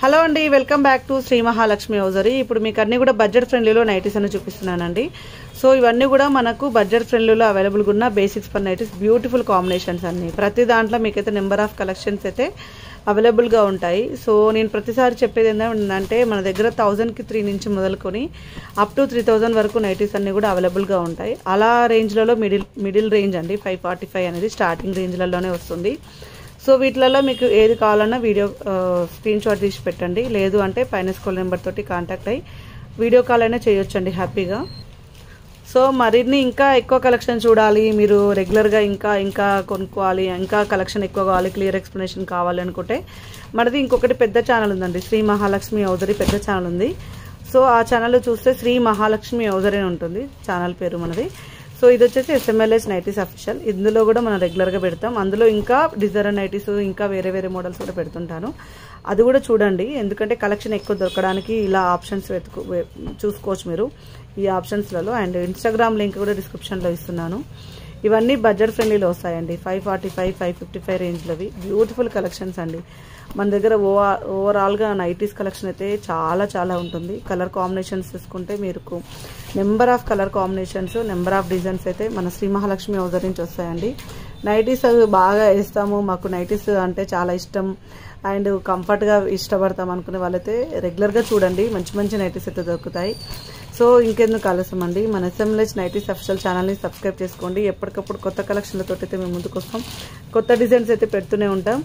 Hello అండి, welcome back to Shri Mahalakshmi hosiery. ఇప్పుడు మీకు అన్ని కూడా బడ్జెట్ ఫ్రెండ్లీలో నైటీస్ అని చూపిస్తున్నానండి. సో ఇవన్నీ కూడా మనకు బడ్జెట్ ఫ్రెండ్లీలో అవైలబుల్గా ఉన్న basics per nighties, beautiful combinations అన్ని. ప్రతి దాంట్లో మీకైతే నెంబర్ ఆఫ్ కలెక్షన్స్ అయితే అవైలబుల్గా ఉంటాయి. సో నేను ప్రతిసారి చెప్పేది ఏంటంటే మన దగ్గర 1000కి 3 నుంచి మొదలుకొని అప్ టు 3000 వరకు నైటీస్ అన్ని కూడా అవైలబుల్గా ఉంటాయి. అలా రేంజ్లలో మిడిల్ రేంజ్ అండి 545 అనేది స్టార్టింగ్ రేంజ్లలోనే వస్తుంది. సో వీటిలలో మీకు ఏది కావాలన్నా వీడియో స్క్రీన్ షాట్ తీసి పెట్టండి. లేదు అంటే పైన స్క్రోల్ నెంబర్ తోటి కాంటాక్ట్ అయ్యి వీడియో కాల్ అయినా చేయొచ్చండి హ్యాపీగా. సో మరిన్ని ఇంకా ఎక్కువ కలెక్షన్ చూడాలి, మీరు రెగ్యులర్గా ఇంకా కొనుక్కోవాలి, ఇంకా కలెక్షన్ ఎక్కువ కావాలి, క్లియర్ ఎక్స్ప్లెనేషన్ కావాలి అనుకుంటే మనది ఇంకొకటి పెద్ద ఛానల్ ఉందండి, శ్రీ మహాలక్ష్మి హౌజరీ పెద్ద ఛానల్ ఉంది. సో ఆ ఛానల్లో చూస్తే శ్రీ మహాలక్ష్మి హౌజరీ అని ఉంటుంది ఛానల్ పేరు మనది. సో ఇది వచ్చేసి SMLS నైటీస్ అఫీషియల్. ఇందులో కూడా మనం రెగ్యులర్గా పెడతాం. అందులో ఇంకా డిజైనర్ నైటీస్, ఇంకా వేరే మోడల్స్ కూడా పెడుతుంటాను. అది కూడా చూడండి, ఎందుకంటే కలెక్షన్ ఎక్కువ దొరకడానికి ఇలా ఆప్షన్స్ చూసుకోవచ్చు మీరు ఈ ఆప్షన్స్లలో. అండ్ ఇన్స్టాగ్రామ్ లింక్ కూడా డిస్క్రిప్షన్లో ఇస్తున్నాను. ఇవన్నీ బడ్జెట్ ఫ్రెండ్లీలో వస్తాయండి, 545, 555 రేంజ్లోవి బ్యూటిఫుల్ కలెక్షన్స్ అండి. మన దగ్గర ఓవరాల్గా నైటీస్ కలెక్షన్ అయితే చాలా ఉంటుంది. కలర్ కాంబినేషన్స్ తీసుకుంటే మీకు number of colour combinations, number of designs అయితే మన శ్రీ మహాలక్ష్మి హౌజరీ నుంచి వస్తాయండి. నైటీస్ బాగా వేస్తాము, మాకు నైటీస్ అంటే చాలా ఇష్టం అండ్ కంఫర్ట్గా ఇష్టపడతాం అనుకునే వాళ్ళైతే రెగ్యులర్గా చూడండి, మంచి నైటీస్ అయితే దొరుకుతాయి. సో ఇంకెందుకు ఆలస్యం అండి, మన SMLS నైటీస్ అఫీషియల్ ఛానల్ని సబ్స్క్రైబ్ చేసుకోండి. ఎప్పటికప్పుడు కొత్త కలెక్షన్లతో అయితే మేము ముందుకు వస్తాం, కొత్త డిజైన్స్ అయితే పెడుతూనే ఉంటాం.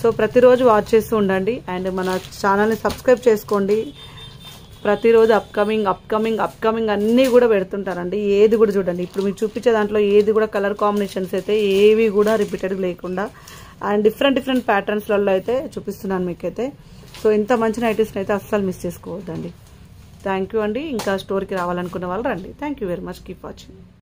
సో ప్రతిరోజు వాచ్ చేస్తూ ఉండండి అండ్ మన ఛానల్ని సబ్స్క్రైబ్ చేసుకోండి. ప్రతిరోజు అప్కమింగ్ అన్నీ కూడా పెడుతుంటారండి. ఏది కూడా చూడండి, ఇప్పుడు మీకు చూపించే దాంట్లో ఏది కూడా కలర్ కాంబినేషన్స్ అయితే ఏవి కూడా రిపీటెడ్ లేకుండా అండ్ డిఫరెంట్ ప్యాటర్న్స్లలో అయితే చూపిస్తున్నాను మీకైతే. సో ఇంత మంచి నైటీస్ని అయితే అస్సలు మిస్ చేసుకోవద్దండి. థ్యాంక్ యూ అండి. ఇంకా స్టోర్కి రావాలనుకున్న వాళ్ళు రండి. Thank you very much. Keep watching.